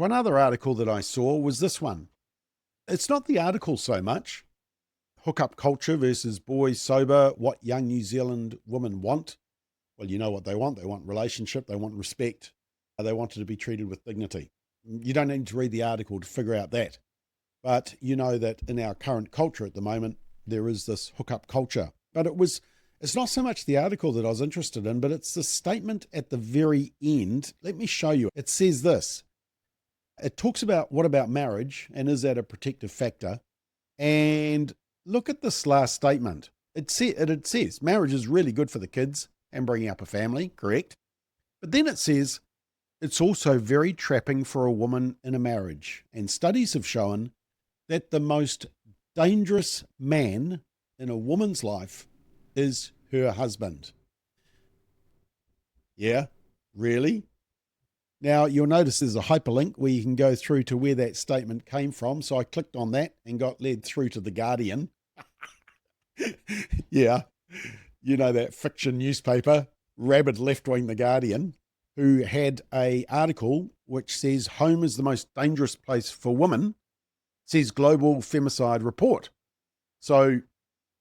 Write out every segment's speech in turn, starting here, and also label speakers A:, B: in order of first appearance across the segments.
A: One other article that I saw was this one. It's not the article so much. Hookup culture versus boys sober, what young New Zealand women want. Well, you know what they want. They want relationship. They want respect. They want to be treated with dignity. You don't need to read the article to figure out that. But you know that in our current culture at the moment, there is this hookup culture. But it's not so much the article that I was interested in, but it's the statement at the very end. Let me show you. It says this. It talks about what about marriage and is that a protective factor? And look at this last statement. It says marriage is really good for the kids and bringing up a family, correct? But then it says it's also very trapping for a woman in a marriage. And studies have shown that the most dangerous man in a woman's life is her husband. Yeah, really? Now, you'll notice there's a hyperlink where you can go through to where that statement came from. So I clicked on that and got led through to The Guardian. Yeah, you know that fiction newspaper, rabid left-wing The Guardian, who had an article which says home is the most dangerous place for women, says global femicide report. So,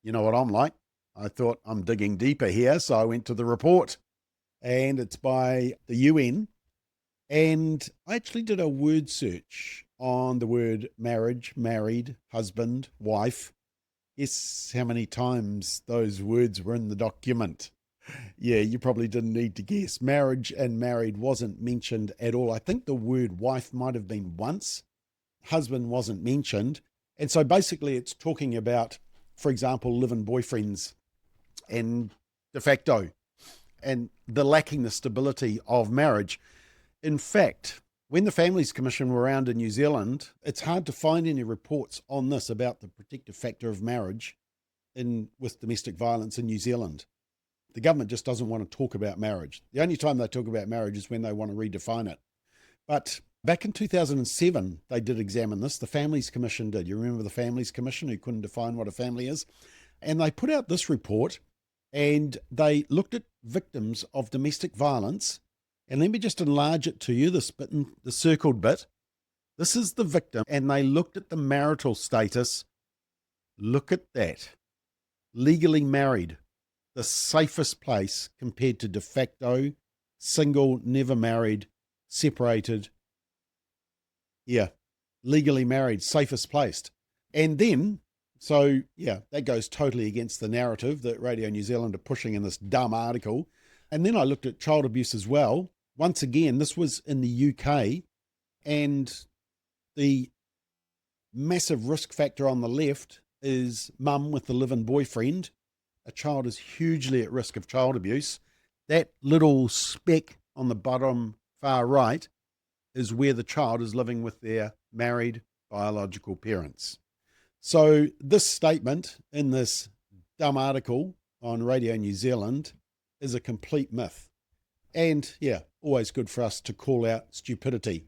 A: you know what I'm like. I thought I'm digging deeper here. So I went to the report and it's by the UN. And I actually did a word search on the word marriage, married, husband, wife. Guess how many times those words were in the document? Yeah, you probably didn't need to guess. Marriage and married wasn't mentioned at all. I think the word wife might have been once. Husband wasn't mentioned. And so basically it's talking about, for example, live-in boyfriends and de facto and the lacking the stability of marriage. In fact, when the Families Commission were around in New Zealand, it's hard to find any reports on this about the protective factor of marriage with domestic violence in New Zealand. The government just doesn't want to talk about marriage. The only time they talk about marriage is when they want to redefine it. But back in 2007, they did examine this. The Families Commission did. You remember the Families Commission who couldn't define what a family is? And they put out this report and they looked at victims of domestic violence. And let me just enlarge it to you, the circled bit. This is the victim, and they looked at the marital status. Look at that. Legally married, the safest place compared to de facto, single, never married, separated. Yeah, legally married, safest placed. And then, so yeah, that goes totally against the narrative that Radio New Zealand are pushing in this dumb article. And then I looked at child abuse as well. Once again, this was in the UK, and the massive risk factor on the left is mum with the live-in boyfriend. A child is hugely at risk of child abuse. That little speck on the bottom far right is where the child is living with their married biological parents. So this statement in this dumb article on Radio New Zealand is a complete myth. And yeah, always good for us to call out stupidity.